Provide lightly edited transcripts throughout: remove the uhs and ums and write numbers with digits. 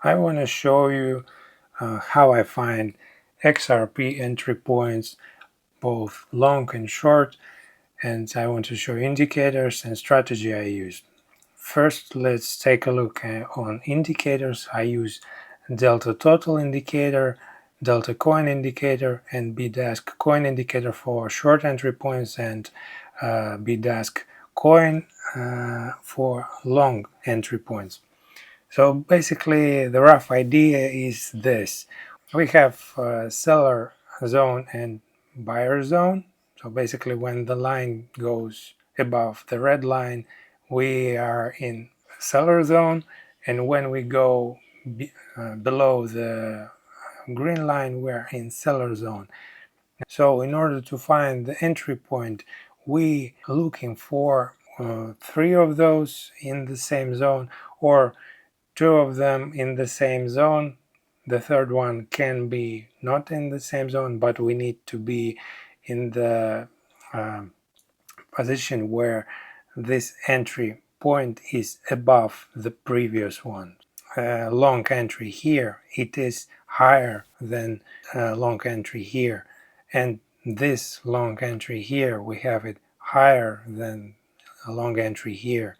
I want to show you how I find XRP entry points, both long and short, and I want to show indicators and strategy I use. First, let's take a look on indicators. I use Delta Total indicator, Delta Coin indicator, and BDASK Coin indicator for short entry points, and BDASK Coin for long entry points. So basically, the rough idea is this. We have seller zone and buyer zone. So basically, when the line goes above the red line, we are in seller zone, and when we go below the green line, we're in seller zone. So in order to find the entry point, we are looking for 3 of those in the same zone, or 2 of them in the same zone. The third one can be not in the same zone, but we need to be in the position where this entry point is above the previous one. Long entry here, it is higher than long entry here, and this long entry here, we have it higher than a long entry here.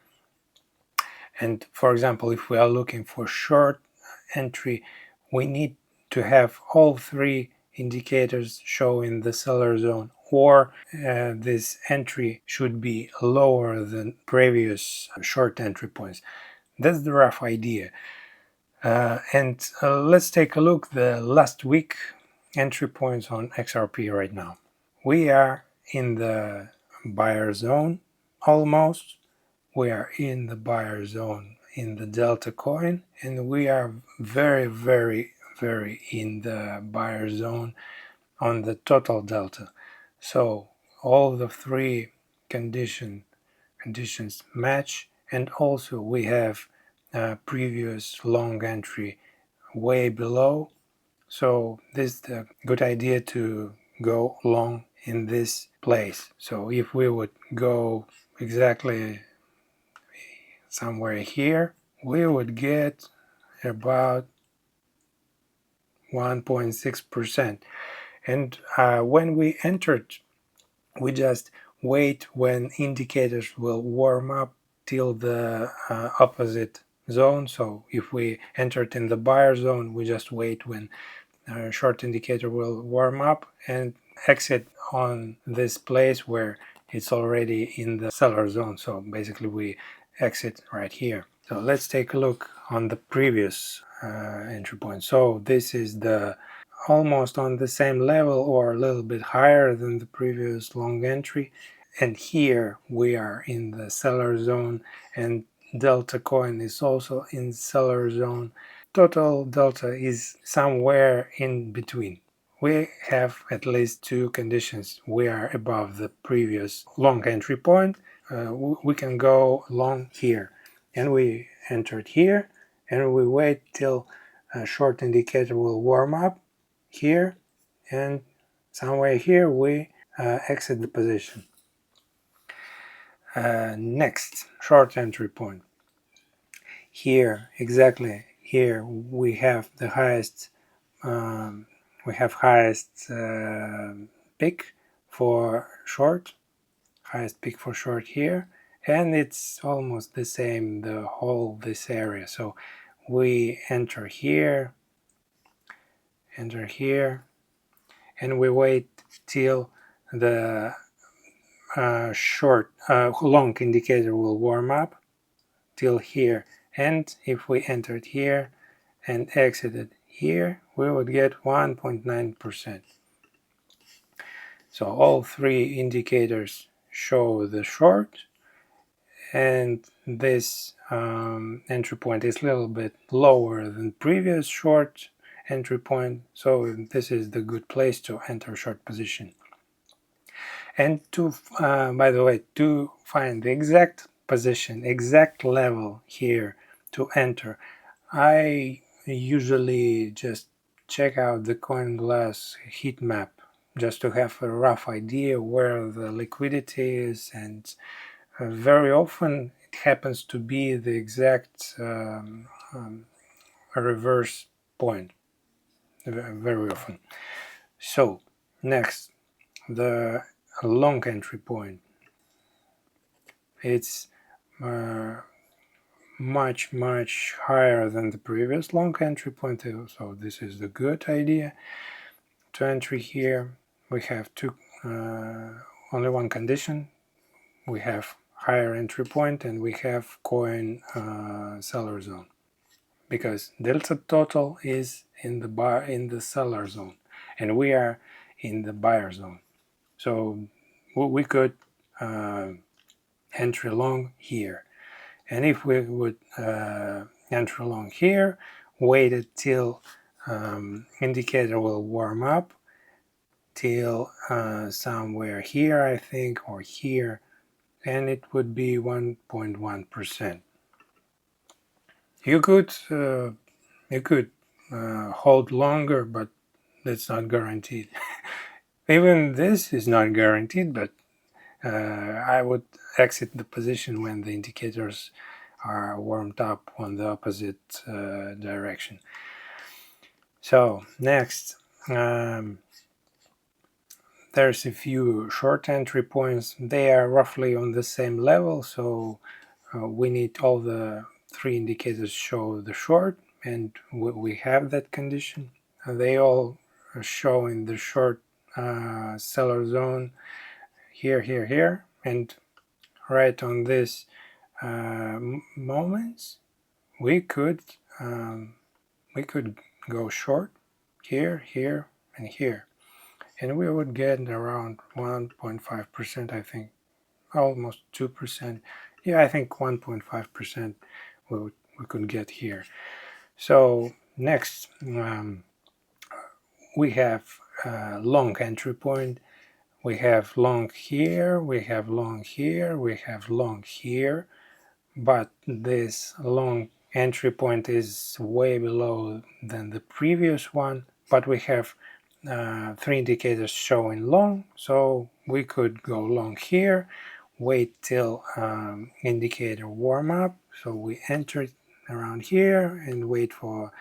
And for example, if we are looking for short entry, we need to have all 3 indicators showing the seller zone, or this entry should be lower than previous short entry points. That's the rough idea. And let's take a look the last week entry points on XRP right now. We are in the buyer zone almost. We are in the buyer zone in the Delta coin, and we are very in the buyer zone on the total Delta. So all the 3 conditions match, and also we have previous long entry way below. So this is a good idea to go long in this place. So if we would go exactly somewhere here, we would get about 1.6%. And when we entered, we just wait when indicators will warm up till the opposite zone. So if we entered in the buyer zone, we just wait when short indicator will warm up and exit on this place where it's already in the seller zone. So basically we exit right here. So let's take a look on the previous entry point. So this is the almost on the same level or a little bit higher than the previous long entry, and here we are in the seller zone, and Delta coin is also in seller zone. Total Delta is somewhere in between. We have at least 2 conditions. We are above the previous long entry point. We can go long here, and we entered here, and we wait till a short indicator will warm up here, and somewhere here we exit the position. Next, short entry point. Here, exactly here, we have the highest peak for short, highest peak for short here, and it's almost the same the whole this area. So we enter here, and we wait till the long indicator will warm up till here, and if we entered here and exited here, we would get 1.9%. So all 3 indicators show the short, and this entry point is a little bit lower than previous short entry point, so this is the good place to enter short position. And to by the way, to find the exact position, exact level here to enter, I usually just check out the CoinGlass heat map just to have a rough idea where the liquidity is, and very often it happens to be the exact a reverse point very often. So next, the long entry point. It's much higher than the previous long entry point, so this is the good idea to enter here. We have only one condition. We have higher entry point and we have coin seller zone, because delta total is in the seller zone and we are in the buyer zone. So we could enter long here, and if we would enter long here, wait until indicator will warm up till somewhere here, I think, or here, and it would be 1.1%. You could hold longer, but that's not guaranteed. Even this is not guaranteed, but I would exit the position when the indicators are warmed up on the opposite direction. So next, there's a few short entry points. They are roughly on the same level, so we need all the three indicators show the short, and we have that condition. They all show in the short seller zone here, and right on this moments we could go short here and here, and we would get around 1.5%, I think, almost 2%. Yeah, I think 1.5% we could get here. So next, we have long entry point. We have long here, we have long here, we have long here, but this long entry point is way below than the previous one, but we have three indicators showing long, so we could go long here, wait till indicator warm up, so we enter around here and wait for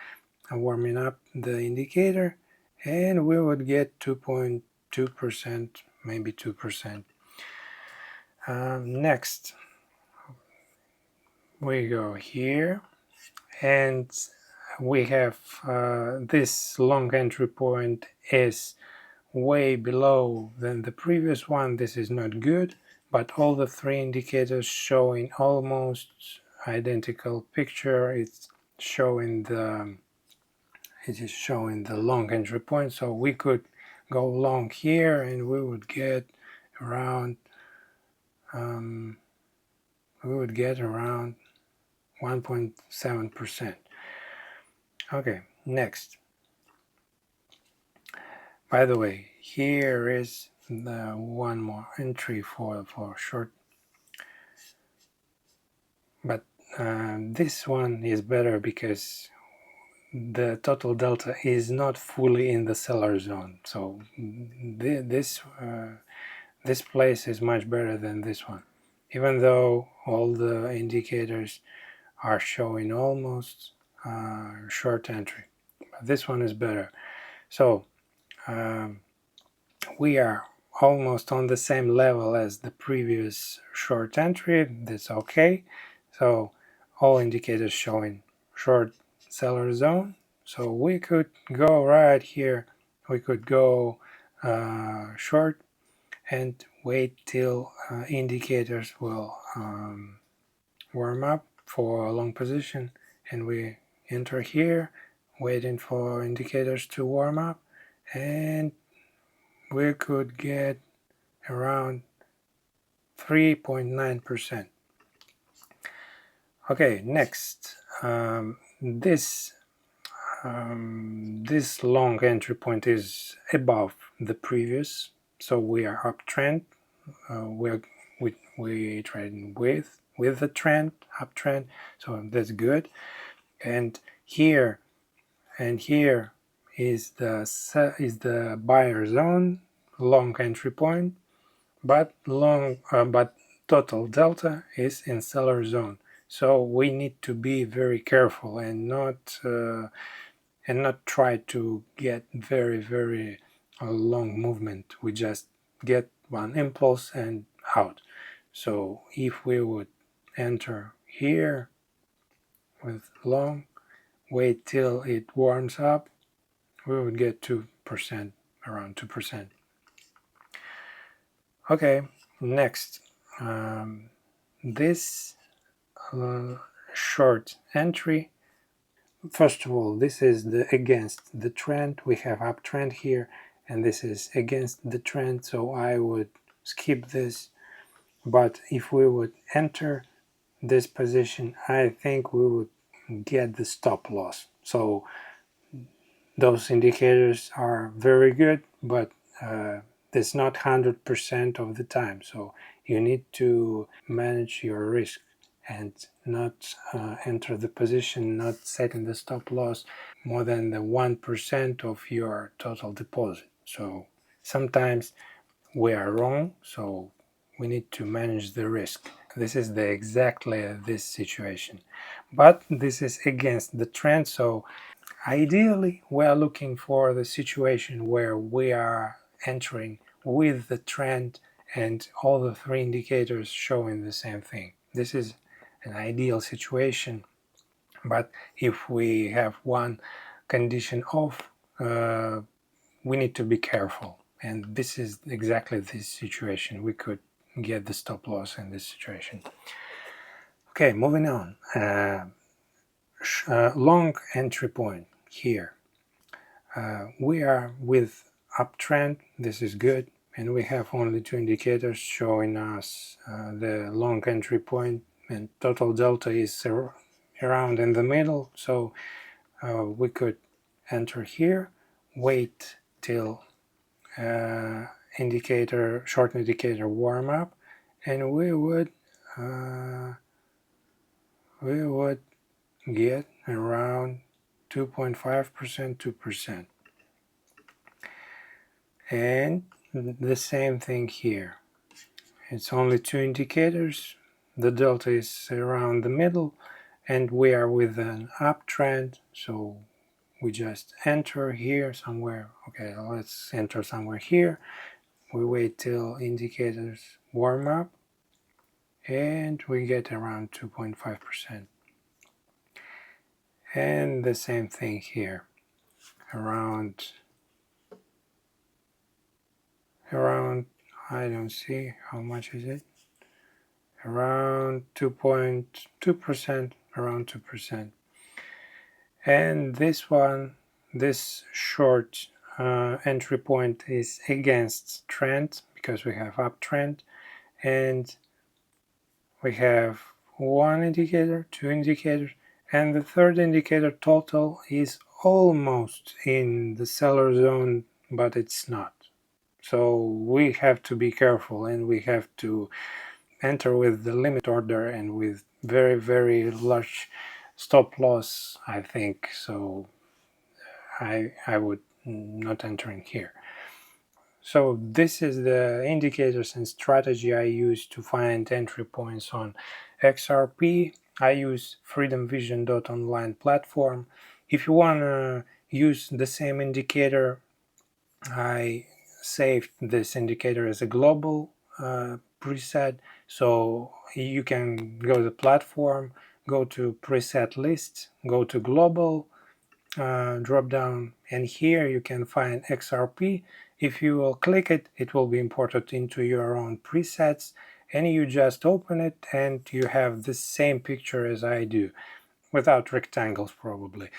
warming up the indicator, and we would get 2.2%, maybe 2%. Next, we go here, and we have this long entry point is way below than the previous one. This is not good, but all the three indicators showing almost identical picture. It is showing the long entry point, so we could go long here and we would get around 1.7%. Okay, next. By the way, here is the one more entry for short, but this one is better because the total delta is not fully in the seller zone, so this place is much better than this one, even though all the indicators are showing almost short entry, but this one is better. So we are almost on the same level as the previous short entry. That's okay. So all indicators showing short seller zone, so we could go right here, we could go short and wait till indicators will warm up for a long position, and we enter here waiting for indicators to warm up, and we could get around 3.9%. Okay, next, this long entry point is above the previous, so we are uptrend. We trading with the trend, uptrend, so that's good. And here is the buyer zone, long entry point, but total delta is in seller zone. So we need to be very careful and not try to get very long movement. We just get one impulse and out. So if we would enter here with long, wait till it warms up, we would get 2%, around 2%. Okay, next, this short entry. First of all, this is against the trend. We have uptrend here, and this is against the trend, so I would skip this. But if we would enter this position, I think we would get the stop loss. So those indicators are very good, but it's not 100% of the time. So you need to manage your risk and not enter the position, not setting the stop loss more than the 1% of your total deposit. So sometimes we are wrong, so we need to manage the risk. This is exactly this situation, but this is against the trend. So ideally we are looking for the situation where we are entering with the trend and all the three indicators showing the same thing. This is an ideal situation, but if we have one condition off, we need to be careful, and this is exactly this situation. We could get the stop loss in this situation. Okay, moving on. Long entry point here. We are with uptrend. This is good, and we have only two indicators showing us the long entry point, and total delta is around in the middle. So we could enter here, wait till short indicator warm up, and we would get around 2.5%, 2%. And the same thing here. It's only two indicators. The delta is around the middle, and we are with an uptrend, so we just enter here somewhere. Okay, let's enter somewhere here. We wait till indicators warm up, and we get around 2.5%. And the same thing here, around I don't see how much is it, around 2.2%, around 2%. And this one, this short entry point is against trend because we have uptrend, and we have one indicator, two indicators, and the third indicator total is almost in the seller zone, but it's not. So we have to be careful, and we have to enter with the limit order and with very large stop loss, I think. So I would not enter in here. So this is the indicators and strategy I use to find entry points on XRP. I use freedomvision.online platform. If you want to use the same indicator, I saved this indicator as a global preset, so you can go to the platform, go to preset list, go to global, drop down, and here you can find XRP. If you will click it, it will be imported into your own presets, and you just open it and you have the same picture as I do, without rectangles probably.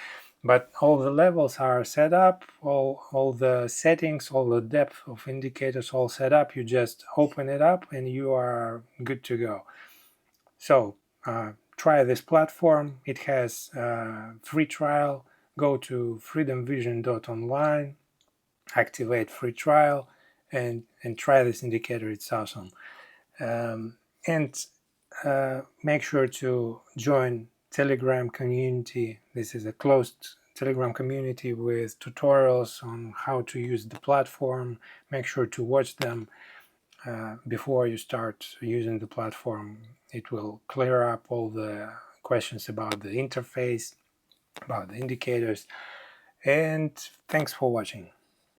But all the levels are set up, all the settings, all the depth of indicators all set up. You just open it up and you are good to go. So try this platform. It has free trial. Go to freedomvision.online, activate free trial, and try this indicator. It's awesome. And make sure to join Telegram community. This is a closed Telegram community with tutorials on how to use the platform. Make sure to watch them before you start using the platform. It will clear up all the questions about the interface, about the indicators. And thanks for watching.